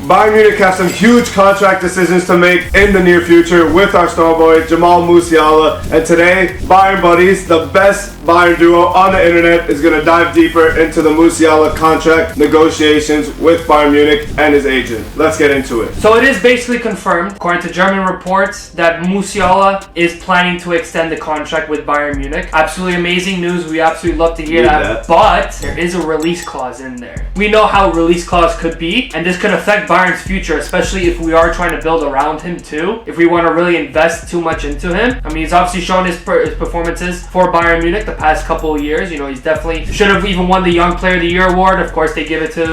Bayern Munich has some huge contract decisions to make in the near future with our star boy Jamal Musiala. And today, Bayern Buddies, the best Bayern duo on the internet, is going to dive deeper into the Musiala contract negotiations with Bayern Munich and his agent. Let's get into it. So it is basically confirmed, according to German reports, that Musiala is planning to extend the contract with Bayern Munich. Absolutely amazing news. We absolutely love to hear that. But there is a release clause in there. We know how a release clause could be, and this could affect Bayern's future, especially if we are trying to build around him too. If we want to really invest too much into him. I mean, he's obviously shown his performances for Bayern Munich the past couple of years. You know, he's definitely should have even won the Young Player of the Year award. Of course, they give it to,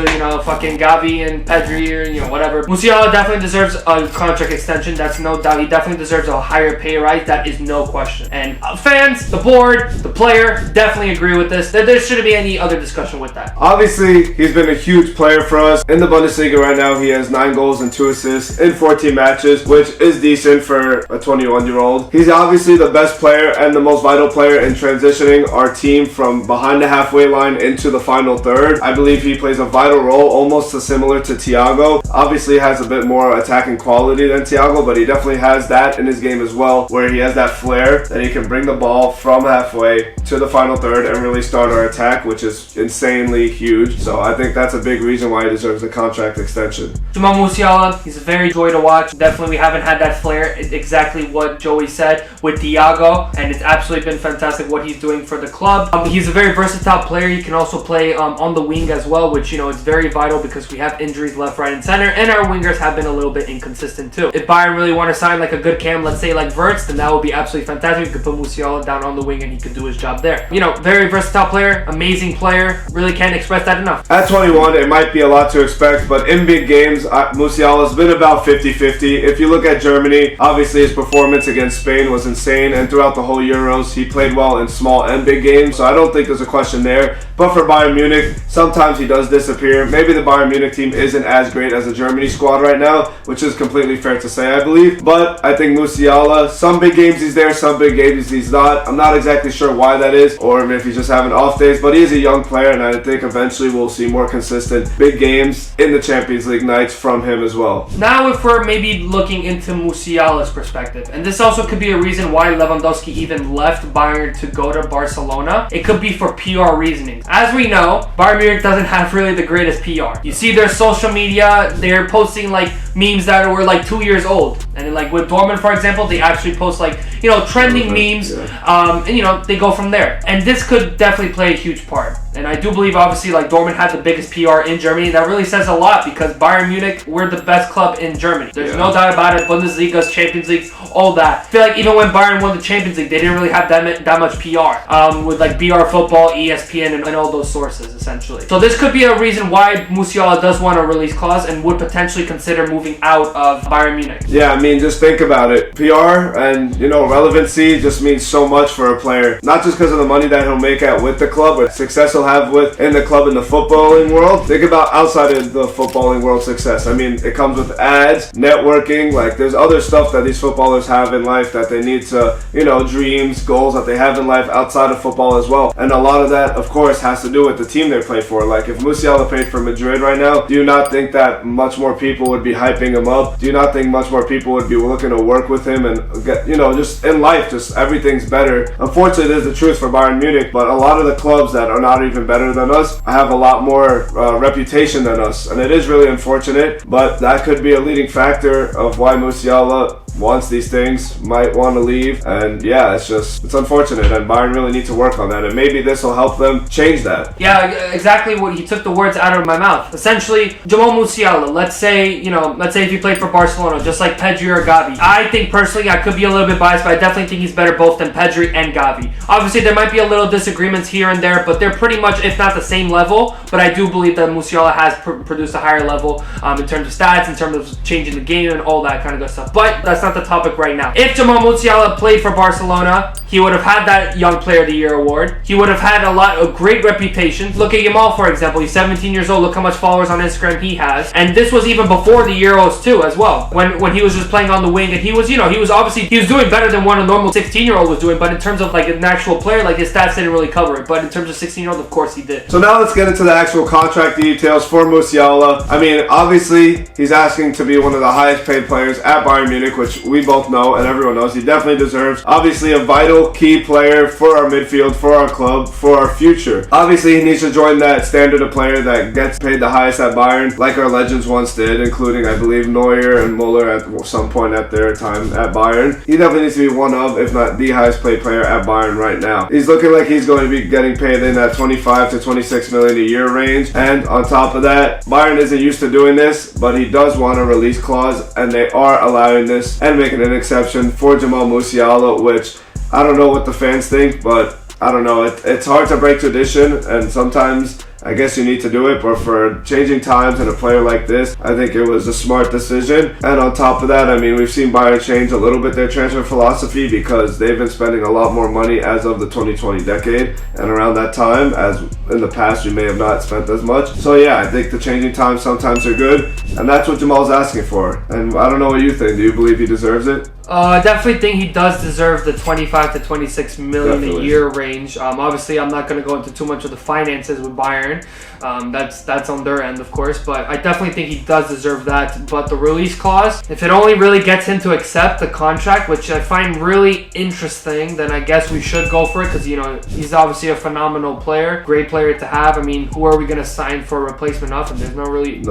fucking Gavi and Pedri or, whatever. Musiala definitely deserves a contract extension. That's no doubt. He definitely deserves a higher pay rise. That is no question. And fans, the board, the player definitely agree with this. There shouldn't be any other discussion with that. Obviously, he's been a huge player for us. In the Bundesliga right now, he has 9 goals and 2 assists in 14 matches, which is decent for a 21-year-old. He's obviously the best player and the most vital player in transitioning our team from behind the halfway line into the final third. I believe he plays a vital role, almost similar to Thiago. Obviously has a bit more attacking quality than Thiago, but he definitely has that in his game as well, where he has that flair that he can bring the ball from halfway to the final third and really start our attack, which is insanely huge. So I think that's a big reason why he deserves a contract extension. Jamal Musiala, he's a very joy to watch. Definitely, we haven't had that flair. It's exactly what Joey said with Thiago, and it's absolutely been fantastic what he's doing for the club. He's a very versatile player. He can also play on the wing as well, which, is very vital because we have injuries left, right, and center, and our wingers have been a little bit inconsistent too. If Bayern really want to sign like a good cam, let's say like Wirtz, then that would be absolutely fantastic. We could put Musiala down on the wing and he could do his job there. Very versatile player, amazing player. Really can't express that enough. At 21, it might be a lot to expect, but in big games, Musiala's been about 50-50. If you look at Germany, obviously his performance against Spain was insane, and throughout the whole Euros, he played well in small and big games, so I don't think there's a question there. But for Bayern Munich, sometimes he does disappear. Maybe the Bayern Munich team isn't as great as the Germany squad right now, which is completely fair to say, I believe. But I think Musiala, some big games he's there, some big games he's not. I'm not exactly sure why that is, or if he's just having off days, but he is a young player, and I think eventually we'll see more consistent big games in the Champions League nights from him as well. Now, if we're maybe looking into Musiala's perspective, and this also could be a reason why Lewandowski even left Bayern to go to Barcelona, it could be for PR reasoning. As we know, Bayern Munich doesn't have really the greatest PR. You see their social media, they're posting like memes that were like 2 years old. And like with Dortmund, for example, they actually post like, trending memes, and they go from there. And this could definitely play a huge part. And I do believe, obviously, like Dortmund had the biggest PR in Germany. That really says a lot because Bayern Munich, we're the best club in Germany. There's no doubt about it. Bundesliga, Champions Leagues, all that. I feel like even when Bayern won the Champions League, they didn't really have that much PR with like BR Football, ESPN, and all those sources, essentially. So this could be a reason why Musiala does want a release clause and would potentially consider moving out of Bayern Munich. Yeah, I mean, just think about it. PR and, relevancy just means so much for a player. Not just because of the money that he'll make out with the club, but success he'll have within the club in the footballing world. Think about outside of the footballing world success. I mean, it comes with ads, networking, like there's other stuff that these footballers have in life that they need to, dreams, goals that they have in life outside of football as well. And a lot of that, of course, has to do with the team they play for. Like if Musiala played for Madrid right now, do you not think that much more people would be hyping him up? Do you not think much more people would be looking to work with him and get, just in life, just everything's better? Unfortunately, there's the truth for Bayern Munich, but a lot of the clubs that are not even better than us have a lot more reputation than us, and it is really unfortunate, but that could be a leading factor of why Musiala wants these things, might want to leave, and it's unfortunate, and Bayern really need to work on that, and maybe this will help them change that. Yeah, exactly what he took the words out of my mouth. Essentially, Jamal Musiala, let's say if he played for Barcelona, just like Pedri or Gavi. I think personally, I could be a little bit biased, but I definitely think he's better both than Pedri and Gavi. Obviously, there might be a little disagreements here and there, but they're pretty much, if not the same level, but I do believe that Musiala has produced a higher level in terms of stats, in terms of changing the game and all that kind of good stuff. But that's that's not the topic right now. If Jamal Musiala played for Barcelona, he would have had that Young Player of the Year award. He would have had a great reputation. Look at Jamal, for example. He's 17 years old. Look how much followers on Instagram he has. And this was even before the Euros too, as well. When he was just playing on the wing, and he was doing better than what a normal 16-year-old was doing. But in terms of like an actual player, like his stats didn't really cover it. But in terms of 16-year-old, of course he did. So now let's get into the actual contract details for Musiala. I mean, obviously he's asking to be one of the highest paid players at Bayern Munich, which we both know and everyone knows he definitely deserves. Obviously a vital key player for our midfield, for our club, for our future. Obviously he needs to join that standard of player that gets paid the highest at Bayern, like our legends once did, including I believe Neuer and Muller at some point at their time at Bayern. He definitely needs to be one of, if not the highest paid player at Bayern right now. He's looking like he's going to be getting paid in that 25 to 26 million a year range, and on top of that, Bayern isn't used to doing this, but he does want a release clause, and they are allowing this and making an exception for Jamal Musiala, which I don't know what the fans think, but I don't know, it's hard to break tradition, and sometimes I guess you need to do it, but for changing times and a player like this, I think it was a smart decision. And on top of that, I mean, we've seen Bayern change a little bit their transfer philosophy because they've been spending a lot more money as of the 2020 decade, and around that time, as in the past, you may have not spent as much. So yeah, I think the changing times sometimes are good, and that's what Jamal's asking for. And I don't know what you think. Do you believe he deserves it? I definitely think he does deserve the 25 to 26 million a year range. Obviously, I'm not going to go into too much of the finances with Bayern. That's on their end, of course. But I definitely think he does deserve that. But the release clause, if it only really gets him to accept the contract, which I find really interesting, then I guess we should go for it because, you know, he's obviously a phenomenal player. Great player to have. I mean, who are we going to sign for a replacement of him? There's no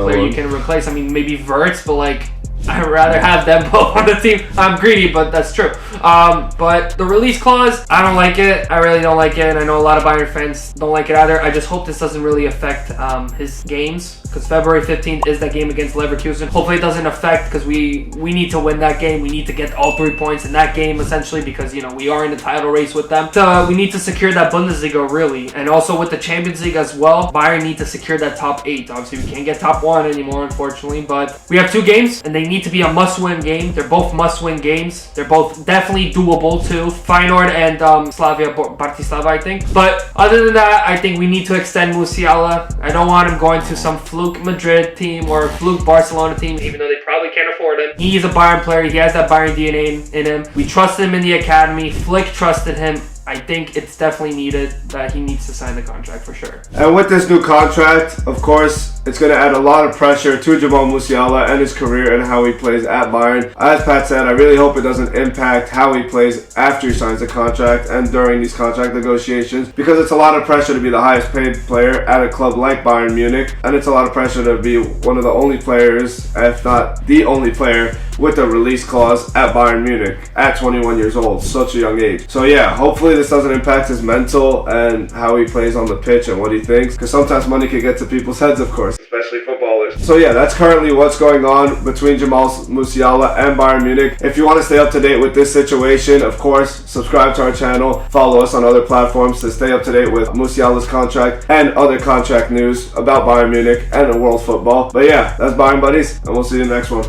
player you can replace. I mean, maybe Wirtz, but like, I'd rather have them both on the team. I'm greedy, but that's true. But the release clause, I don't like it. I really don't like it, and I know a lot of Bayern fans don't like it either. I just hope this doesn't really affect his games, because February 15th is that game against Leverkusen. Hopefully it doesn't affect, because we need to win that game. We need to get all 3 points in that game, essentially, because, you know, we are in the title race with them. So we need to secure that Bundesliga, really. And also with the Champions League as well, Bayern need to secure that top 8. Obviously, we can't get top 1 anymore, unfortunately, but we have 2 games, and they need to be a must-win game. They're both must-win games. They're both definitely doable too. Feyenoord and Slavia Bratislava, I think. But other than that, I think we need to extend Musiala. I don't want him going to some fluke Madrid team or fluke Barcelona team, even though they probably can't afford him. He's a Bayern player. He has that Bayern DNA in him. We trusted him in the academy. Flick trusted him. I think it's definitely needed that he needs to sign the contract for sure. And with this new contract, of course, it's going to add a lot of pressure to Jamal Musiala and his career and how he plays at Bayern. As Pat said, I really hope it doesn't impact how he plays after he signs the contract and during these contract negotiations, because it's a lot of pressure to be the highest paid player at a club like Bayern Munich, and it's a lot of pressure to be one of the only players, if not the only player, with a release clause at Bayern Munich at 21 years old, such a young age. So yeah, hopefully this doesn't impact his mental and how he plays on the pitch and what he thinks, because sometimes money can get to people's heads, of course, especially footballers. So yeah, that's currently what's going on between Jamal Musiala and Bayern Munich. If you want to stay up to date with this situation, of course, subscribe to our channel, follow us on other platforms to stay up to date with Musiala's contract and other contract news about Bayern Munich and the world football. But yeah, that's Bayern Buddies, and we'll see you in the next one.